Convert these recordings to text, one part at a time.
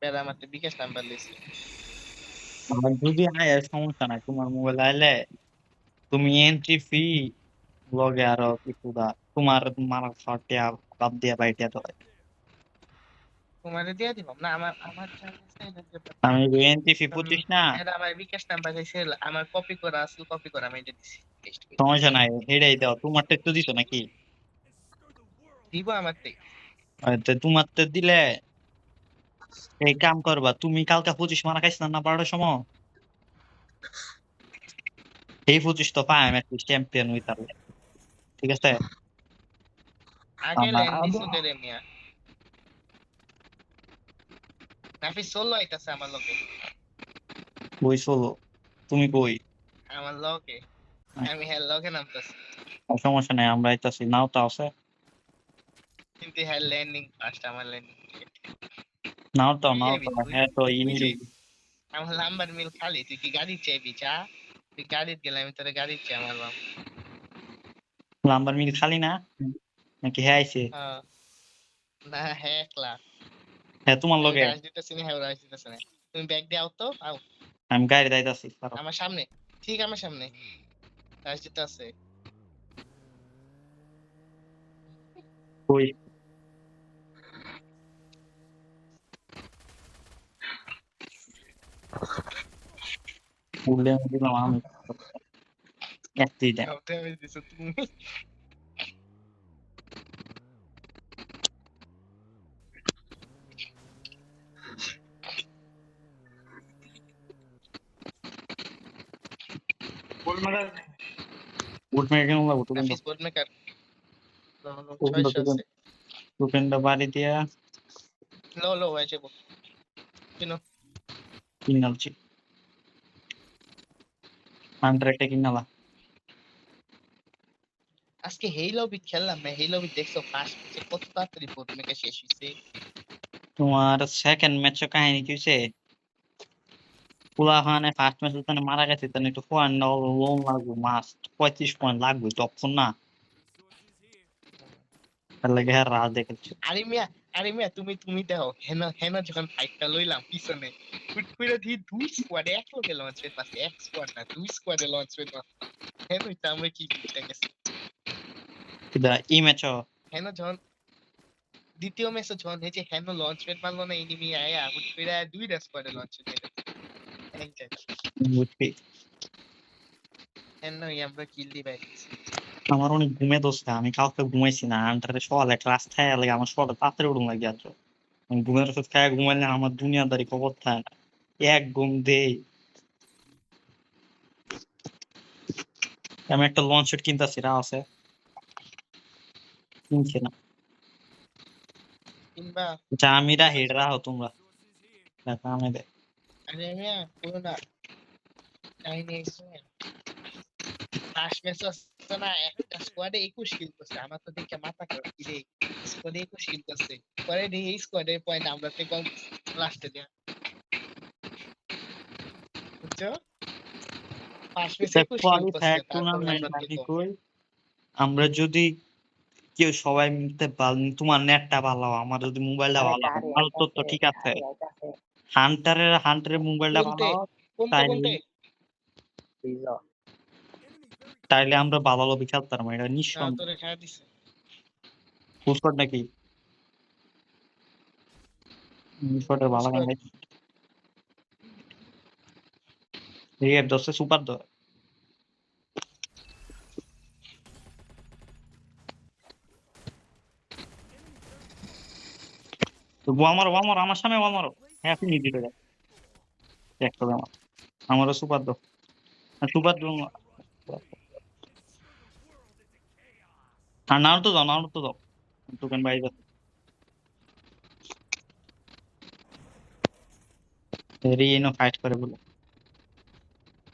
বেড়া আমাকে বিকাশ নাম্বার দিছে। আমার যদি আয় সমস্যা নাই, তোমার মোবাইল আইলে তুমি এন্ট্রি ফি লগে আরো কিছু দা তোমার মারা খাটিয়া বাদ দিয়া বাইটিয়া তো তোমারে দিয়ে দিলাম না, আমার আমার চ্যানেল সাইড যে আমি এন্ট্রি ফি 25 না। এরা আমার বিকাশ নাম্বার দিছে, আমার কপি করা আছে, কপি করা আমি এটা দিছি টেস্ট করে। সমস্যা নাই, হেডাই দাও। তোমারটা একটু দিছো নাকি? দিব আমারতে। তোমার তো দিলে এই কাম করবা, তুমি কালকে 25 মারা খাইছ না 12টার সময়? এই 25 তো পাই আমি চ্যাম্পিয়ন হইতাম, ঠিক আছে? আগে আমার ল্যান্ড দিছো কেরে মিয়া? নাফি সোলো আইতাছে আমার লগে। কই চলো, তুমি কই? আমার লগে আমি হ্যাঁ লগে নামতাছি। সমস্যা নাই, আমরা আইতাছি, নাও তো আছে। কিন্তু হ্যাঁ ল্যান্ডিং ফার্স্ট, আমার ল্যান্ডিং। নাও তো, তুই নাও যাবি তো, তুই? হ্যাঁ তো তুই ইনি। যে আমার লাম্বার মিল খালি, তুই কি গাড়ি চাইবি চা? তুই গাড়িতে গেলে আমি তোরে গাড়ি চাই মারলাম। নাম্বার মিল খালি না নাকি? হ্যাঁ আইছে। হ্যাঁ, না হ্যাঁ একলা। হ্যাঁ তোমার আমি লগে। রাশ দিতেছি না, হ্যাঁ রাশ দিতেছি না। তুমি ব্যাগ দিয়ে আও তো, আও আমি গাড়ি যাইতাছি, পারো। আমার সামনে, ঠিক আমার সামনে রাশ দিতে আছে। কই উঠলে আমি দিলাম আমি একটি দেন। ড্যামেজ দিছো তুমি। উঠবে কেন লাগবো টুকেন দাও। নাফিস বোর্ড মেকার টুকেন দাও, 600 টুকেন। আছে। টুকেনটা বাড়ি দিয়া লো লো হয়ে যাবো কিনো। কিনালছি। হান্ড্রেড একটা কিনালা। আজকে হেই লবি খেললাম না, হেই লবি দেখছো ফার্স্ট ম্যাচে কত তাড়াতাড়ি বোর্ড মেকার শেষ হইছে। তোমার সেকেন্ড ম্যাচের কাহিনী কি হয়েছে? পুরা ওখানে ফার্স্ট ম্যাচ মারা গেছে, তাহলে একটু পয়েন্ট লোন লাগবে, মাস্ট 35 পয়েন্ট লাগবে তখন না। তার লাগে হ্যাঁ রাত দেখেছি। আরে মিয়া, আরে মিয়া, তুমি তুমি দেখো হেন হেন যখন ফাইটটা লইলাম পিছনে হুট করে দিয়ে দুই স্কোয়াডে এক লগে লঞ্চ পেট পাচ্ছে, এক স্কোয়াড না দুই স্কোয়াডে লঞ্চ পেট পাচ্ছে। হেন হইতে আমরা কি করতে গেছি। কিন্তু এই ম্যাচও হেন যখন দ্বিতীয় ম্যাচে যখন এই যে হেন লঞ্চ পেট মারলো না এনিমি আয়া হুট করে দুইটা স্কোয়াডে লঞ্চ পেট এক জায়গা। বুঝছি। হেন আমরা কিল দি পাইছি। আমার অনেক ঘুমে দোষটা, আমি কালকে ঘুমাইছি না। আন্টারে সকালে ক্লাস থাকে লাগে, আমার সকালে তাড়াতাড়ি উঠুন লাগে। আর আমি ঘুমের ওষুধ খায় ঘুমাইলে আমার দুনিয়াদারি খবর থাকে না। এক ঘুম দেই। আমি একটা লঞ্চ সেট কিনতেছি, রা আছে কিনছি না। কিংবা জামিরা হেড রাহো তোমরা, দেখা আমি দেখ। আরে মিয়া পুরো না কাহিনী ফার্স্ট ম্যাচ আছে না, একটা স্কোয়াডে 21 কিল করছে, আমার তো দেখে মাথা খারাপ কি রে। স্কোয়াডে 21 কিল করছে, পরে এই স্কোয়াডের পয়েন্ট আমরা থেকে কম লাস্টে দেয়া, বুঝছো? ফার্স্ট ম্যাচে 21 কিল করছে, কোয়ালিফায়ার তারপরে টুর্নামেন্ট আমরা থেকে নাকি কম। কই? আমরা যদি কেউ সবাই মিলতে তোমার নেটটা ভালো, আমার যদি মোবাইলটা ভালো হয়, আমার তো ঠিক আছে। হান্টারের মোবাইলটা ভালো কোনতে হয়, কোনতে তাই কোনতে? তাইলে আমরা ভালো লবি খেলতে পারবো, এটা হ্যাঁ নিঃসন্দেহ। তোরে খাইয়া দিছে। ফুলশট নাকি? ফুলশটের কোন ভালো গান স্কোয়াড? গাইছে। রিয়েট দশে সুপার দ। আমার সামনে আমারও। হ্যাঁ আপনি নিয়ে দিতে এক করে আমারও সুপার দ। সুপার দ। আর নাও তো দাও টুকেন বাইরে রিয়েনো ফাইট করে বলে।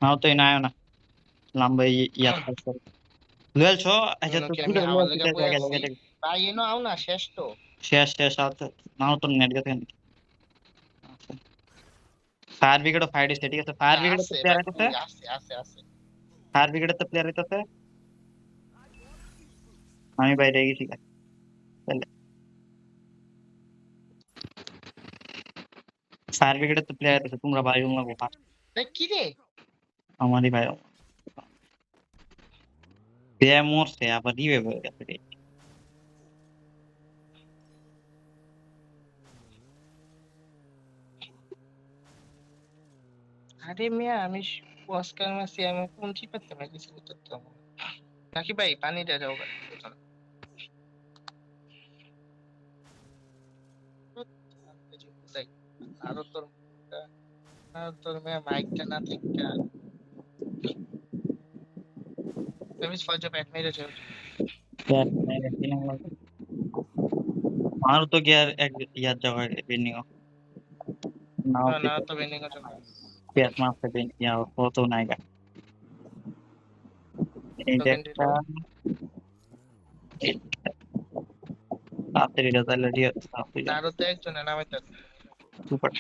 নাও তো না না লম্বা ইয়াত ফাইট করে লুয়েলছো। আচ্ছা তো কি আমি দুটো আমার লুয়েলছো লেগে দেখে বই দেখে আছি দেখে দেখে ভাই, এনো আও না, শেষ তো। শেষ শেষ আছে। নাও তো নেট গেছে। ফায়ার ব্রিগেডও ফাইট হইছে, ঠিক আছে? ফায়ার না ব্রিগেডের তো আছে প্লেয়ার বাট হইতেছে। কই আছে আছে আছে। ফায়ার ব্রিগেডের তো প্লেয়ার হইতেছে। আমি বাইরে গেছি তাহলে। ফায়ার ব্রিগেডের তো প্লেয়ার আছে তোমরা ভাই লাগো দেখ কি রে আমারই ভাই দেয়া মরছে আবার রিভাইভ হয়ে গেছে রে। আরে মিয়া আমি অস্কার মাসি আমি কোন চিপাতে আমি কিছু করতে পারবো না। নাকি ভাই পানিটা যাও ভাই আরো তোর মিয়া মাইকটা না থেকে তুমি ফজর ব্যাট মেরেছো আমার তো গিয়ার এক ইয়ার জায়গায় বেনিও নাও না পেতে তো বেন্ডিং আছে না পেট মারতে বেনিও কত নাইগা এইটা সেকেন্ড একটা তাড়াতাড়ি তাহলে দিয়ে তাড়াতাড়ি আরো তো একজন নামাইতে সুপার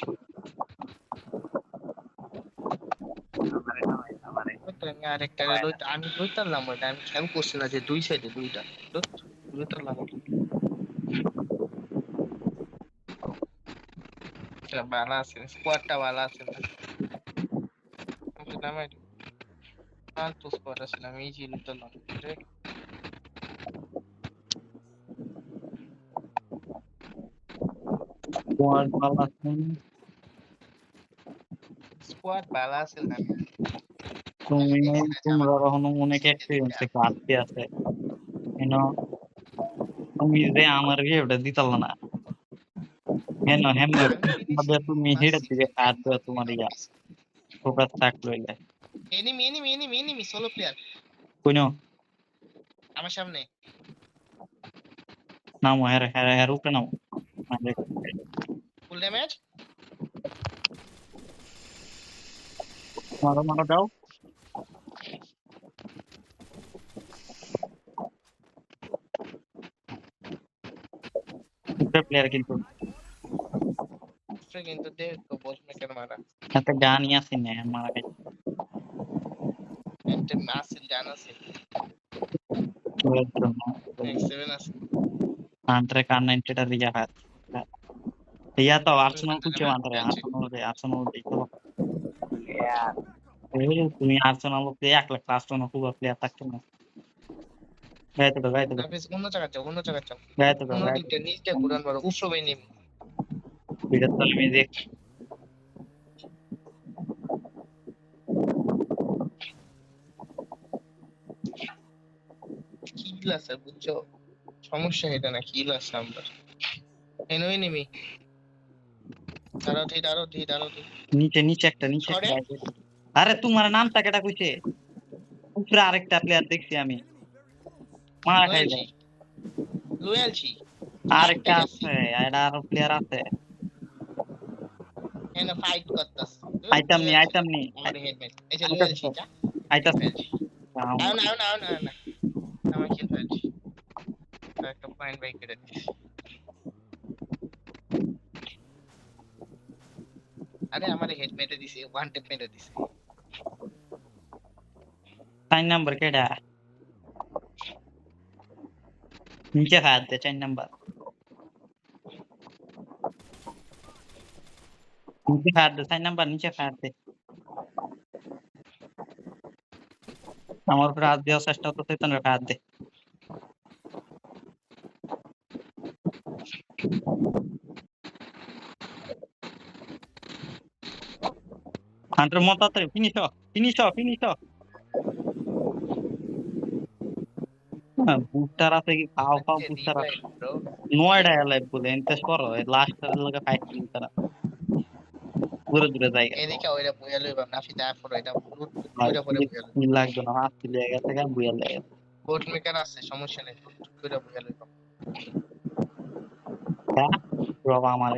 আরেকটা আমি লইতাম না ওইটা আমি খেয়াল করছি না যে দুই সাইডে দুইটা লইতাম না বালা আছে স্কোয়াডটা বালা আছে না নামাই ফালতু স্কোয়াড আছে আমি ইজি লইতাম না তোমার ভালো আছে স্কোয়াড বালা আছে না তুমি তোমরা কখনো মনে কি এক্সপিরিয়েন্স থেকে আসতে আছে কেন তুমি যে আমার ওটা দিতাল না হেন হেমনে মধ্যে তুমি হেডে দিকে কাজ করে তোমার ইয়া ফোকাস থাকলো এলে এনিমি সোলো প্লেয়ার কোন আমার সামনে নামো হ্যাঁ হ্যাঁ হ্যাঁ উপরে নামো ফুল ড্যামেজ মারো মারো দাও উপরে প্লেয়ার কিন্তু কিন্তু দেখ তো বস মেকার মারা হাতে গানই আছে না মারা গেছে একটা মাসিল গান আছে X7 আছে Andre kan এটা দিয়া হাত ইয়া তো আর্সেনাল কুচে মারে আর্সেনাল দেখো এই তুমি আর্সেনাল কে 1 লাখ আর্সেনাল পুরো প্লেয়ার থাকতো না গাইতে নাফিস অন্য জায়গা যাও গাইতে অন্য দিকটা নিচটা ঘুরান বড় উফরো বেনি ভিডিও তো আমি দেখ কিল আছে বুঝছো সমস্যা এটা না কিল আছে নাম্বার এনিমি আরো ঠিক নিচে একটা আরে তোমার নামটা কেটা কইছে উপরে আরেকটা প্লেয়ার দেখছি আমি মারা খাই যায় লয়ালজি আরেকটা আছে এটা আরো প্লেয়ার আছে এনে ফাইট করতাস আইটেম নি আমার হেডমেট এই যে লয়ালজি যা আইতাম না আমার কিল ফেলছি একটা পয়েন্ট বাই কেটে দিস আরে আমার হেডমেটে দিছে ওয়ান টেপ মেরে দিছে 4 নাম্বার কেডা নিচে হাত দে 4 নাম্বার নিচে হাত দে 4 নাম্বার নিচে হাত দে আমার উপর হাত দেওয়ার চেষ্টা করতে তোর হাত দে হান্টার মতাতে ফিনিশ বুস্টার আছে কি পাও বুস্টার আছে নয়ডা লাইভ বলে এনতে করো লাস্ট লাগে ফাইট কিল তারা দূরে জায়গা এদিকে ওইটা বুয়া লইবা নাফি দা পড়ো এটা ওইটা পরে বুয়া লইবা কি লাগবে না হাত তুলে গেছে গান বুয়া লাগে বোট মেকার আছে সমস্যা নেই ওইটা বুয়া লইবা বাবা আমার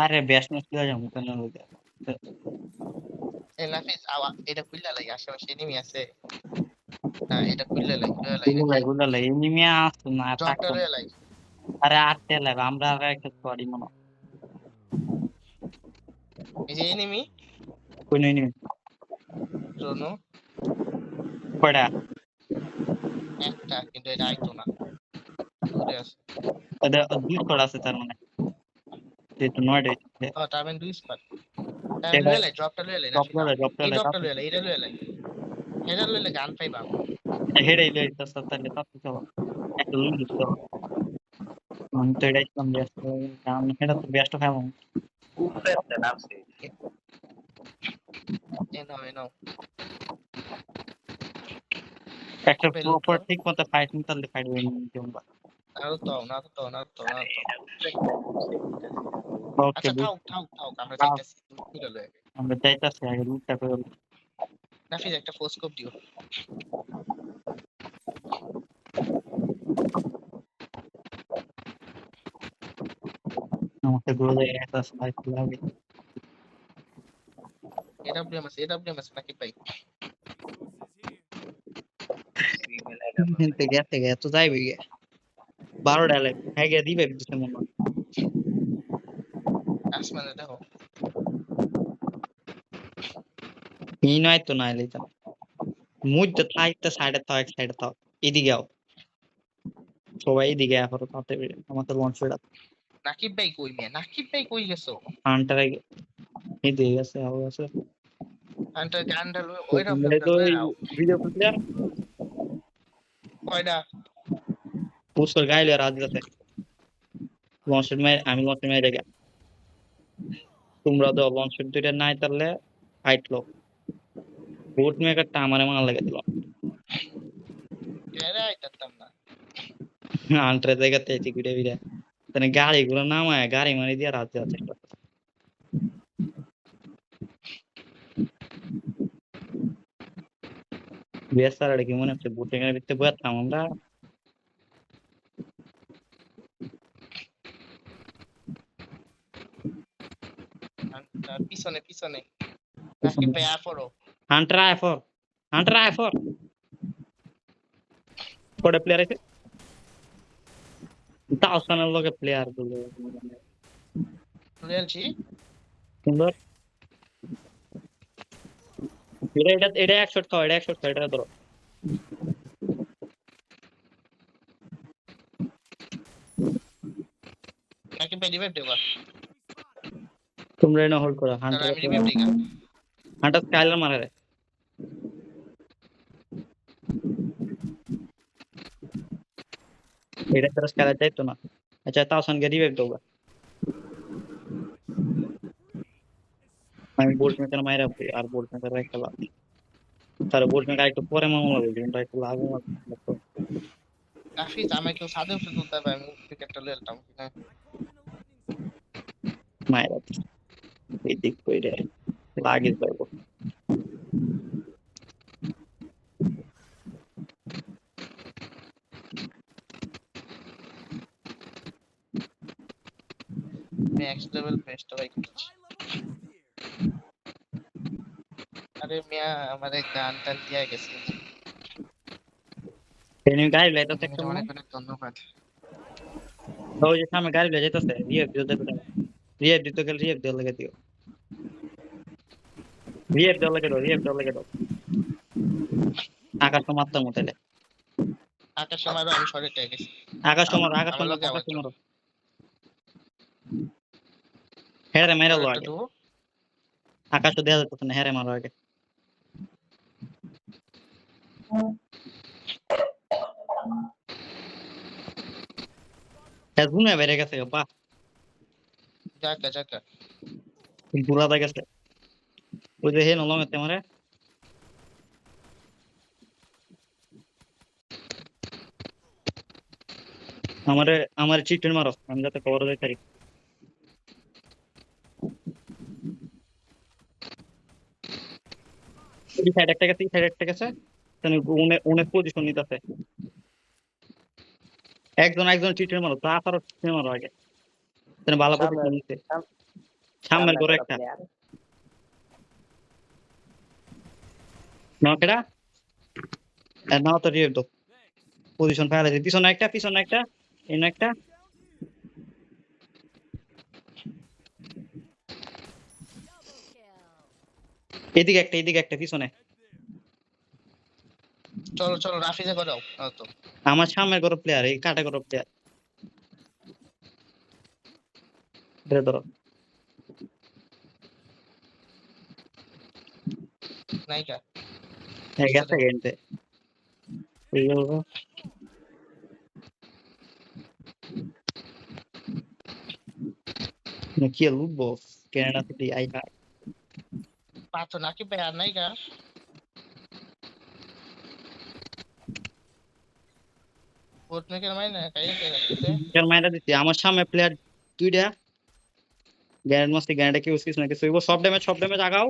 আরে বেশ মুশকিল আছে মুখে না লইতে এই নাফিস আওয়া এটা খুললা লাগে আশেপাশে এনিমি আছে না এটা খুললা গুলা এনিমি আসতো না থাকতো ডক্টর লাই আরে আটতে লাগে আমরা আর একটা করি মনে এই যে এনিমি কোন এনিমি জোনো পড়া একটা কিন্তু এটা আইতো না দূরে আছে এটা দুই কড়া আছে তার মানে এই তো 9 ডে টার্মেন 2 স্কোয়াড টার্মেন লয়ে লাই ড্রপটা লয়ে লাই না ফিদা ড্রপ এই লে ড্রপটা লয়ে লাই এটা লয়ে লাই হেডার লয়ে লাই গান পাইবা হেডে লে তাহলে তাতে চলো একটা লুন দিতে আমি তো এটাই ইসলাম ব্যস্ত কারণ এটা তো ব্যস্ত খাবো উপরে একটা নামছে এনো একটা পেলো প্রপার ঠিক মতো ফাইট নিতে তাহলে ফাইট উইন দিবা না তো এটা উপরে একটা নামছে ওকে আচ্ছা থাও আমরা যাইতাছি তুমি খুলে লয়ে আমরা যাইতাছি আগে লুটটা করে না ফিদা একটা ফোর্স কোপ দিও আমাকে গুলো যায় একটা ফাইট লাগে এডব্লিউএম আছে নাকি ভাই ফিমেল এটা কিন্তু গেছে তো যাইবে গে 12 ডালে হ্যাঁ গে দিবে দিতে মনে হয় আসমানে দেখো এই নয় তো না এলে মুইতে থাকতে সাইডে তো এক সাইডে তো এদিকে যাও সবাই এদিকে আপাতত তাতে আমাদের লঞ্চ হয়ে নাকিব ভাই কই গেছো হান্টারে এদিকে গেছে আবার আছে আন্টার গানটা লয়ে তো ওইরকম তোমরা তো লয়ে আও ভিডিও প্লেয়ার কয়টা পুষ্কর গাইলে রাত যাতে লঞ্চের মে আমি লঞ্চের মে রেগে তোমরা তো লঞ্চের দুইটা নাই তাহলে ফাইট লো বুট মেকারটা আমারে মারা লাগে দিল এরা আইতাম না হান্টারে জায়গাতে এসে ঘুরে ফিরে তাহলে গাড়িগুলো নামায় গাড়ি মারি দিয়ে রাত যাওয়ার চেষ্টা করে বিএসআর কি মনে হচ্ছে বুট মেকার ভিতরে বয়াতাম আমরা আন্টার পিছনে নাকিব ভাই আফরো হান্টার আয় ফর কোডে প্লেয়ার আছে তাও সানের লগে প্লেয়ার গুলো রিয়েলছি সুন্দর এটা এক শট খাও এটা ধরো নাকিব ভাই রিভাইভ দেবা তোমরা এটা হোল্ড করো তাহলে আমি রিভাইভ দিই হান্টার স্কাইলার মারে রে এটা তারা স্কাইলার যাইতো না আচ্ছা তাও সঙ্গে রিভাইভ দেবো আমি বোল্ট মেকার মাইরা আর বোল্ট মেকার একটা লাভ তার বোল্ট মেকার একটু পরে মামলা বলবি কিন্তু একটু লাভ নাফিস আমাকে কেউ সাদে উঠে তুলতে হবে আমি ক্রিকেটটা লেলতাম মায়েরা এই দিক করে লাগে যাবো নেক্সট লেভেল বেস্ট ভাই আরে মিয়া আমারে গান টান দিয়া গেছে এনি গাড়ি লাইতাছে একটা অনেক ধন্যবাদ ওই যে সামনে গাড়ি লাইতাছে রিয়েভ দিতে গেলে রিয়েভ দেওয়া লাগে দিও রিয়েভ দেওয়া লাগে দাও আকাশ তো মারতাম তাহলে আকাশ আমারও আমি শর্টে ট্যাগ গেছি আকাশ তোমার হেরে মেরে লো আগে আকাশ তো দেওয়া যেত না হেরে মারো আগে ঘুমে বেড়ে গেছে বাহ জাকা ঘুরাতে গেছে ওই যে হে নলং এতে মারে আমার চিটের মারো আমি যাতে কভার দিতে পারি এই সাইড একটা গেছে তাহলে উনে পজিশন নিতেছে একজন চিটের মারো তা আরো চিটের মারো আগে তাহলে ভালো পজিশন নিতে সামনের করে একটা নাও কেডা নাও তো রিয়েভ দাও পজিশন ফেলে দিই পিছনে একটা এনে একটা এদিকে একটা পিছনে চলো রাফিজে করাও তো আমার সামনের গরো প্লেয়ার এই কাটা গরো প্লেয়ার ধরে ধরো নাইকা হ্যাঁ গেছে গেছে কি লুটবো কানাডা থেকে আই হাই pato naki pa yan naika put me kaya na kaya কেন মাইরা দিছি আমার সামনে প্লেয়ার দুইটা গ্যারেন্ড মাস্টার গ্যারেন্ড কি উসকিস না কিছু সব ড্যামেজ আগাও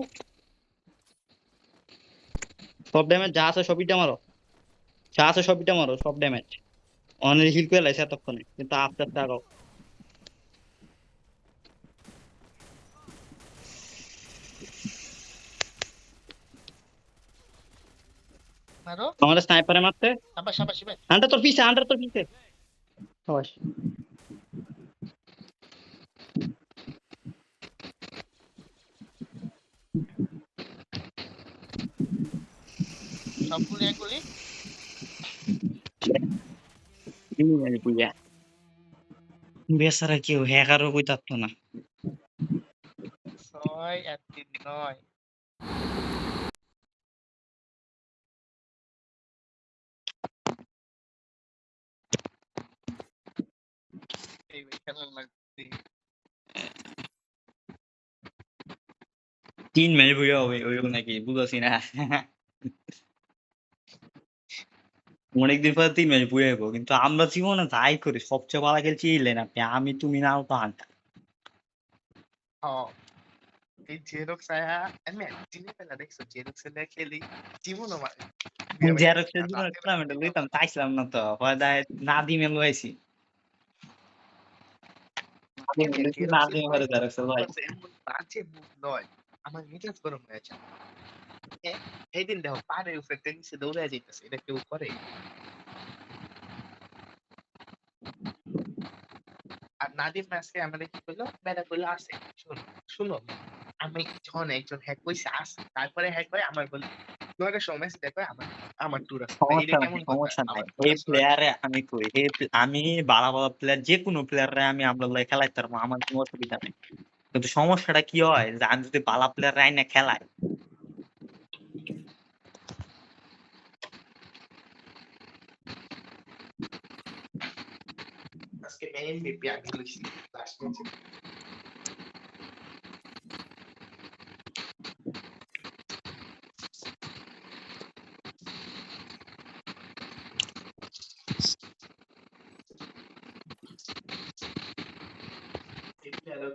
সব ড্যামেজ যা আছে সবইটা মারো যা আছে সবইটা মারো সব ড্যামেজ অনেক হিল করে লাইছে এতক্ষণে কিন্তু আস্তে আস্তে আগাও maro আমাদের স্নাইপারে মারতে saba shiba আন্ডার তোর পিছে সবাই সব গুলি এক গুলি আমি বুঝা বেচারা কেউ হ্যাকারও কই থাকতো না 6 at 3 এই খেলা লাগছে 3 ম্যাচ বুঝা হবে ওই নাকি বুঝাছি না অনেকদিন পর 3 ম্যাচ বুঝে যাবো কিন্তু আমরা জীবনে যাই করি সবচেয়ে ভালো খেলছি এই লাইন আপনি আমি তুমি নাও তো হান্টা হ্যাঁ এই জেরক্স আয়া আমি একদিনই পেলা দেখছো জেরক্স এর খেলি জীবনও মানে জেরক্সের জন্য টুর্নামেন্ট লইতাম চাইছিলাম না তো হয় নাদিমে লইছি নাদিমে করে জেরক্স লই বাজে মুভ নয় আমার মেজাজ গরম হয়ে যায় এই দিন দেখো পাড়ের উপরে টেনিসে দৌড়ে যাইতেছে এটা কেউ করে আর নাদিম আজকে আমাদের কি করলো বেড়া করলো আসে শুনো আমি যখন একজন হ্যাক কইছে আসে তারপরে হ্যাক করে আমার বলে 9টার সময় মেসেজ দেখো আমার ট্যুর আছে এটা কেমন সমস্যা নাই এই প্লেয়ারে আমি কই আমি বালা প্লেয়ার যে কোনো প্লেয়ারে আমি আমরা লাই খেলাইতে পারবো আমার কোনো অসুবিধা নেই কিন্তু সমস্যাটা কি হয় যে আমি যদি বালা প্লেয়ার রাই না খেলাই আজকে মেইন বিপি আমি লিখছি লাস্ট ম্যাচে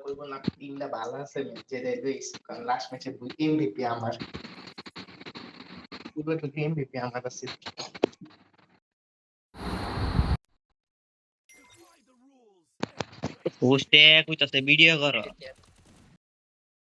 করবো না টিমটা ভালো আছে যে রেস কারণ লাস্ট ম্যাচে এমভিপি আমার পুরো তো এমভিপি আমার আছে পোস্টে কইতাছে ভিডিও করো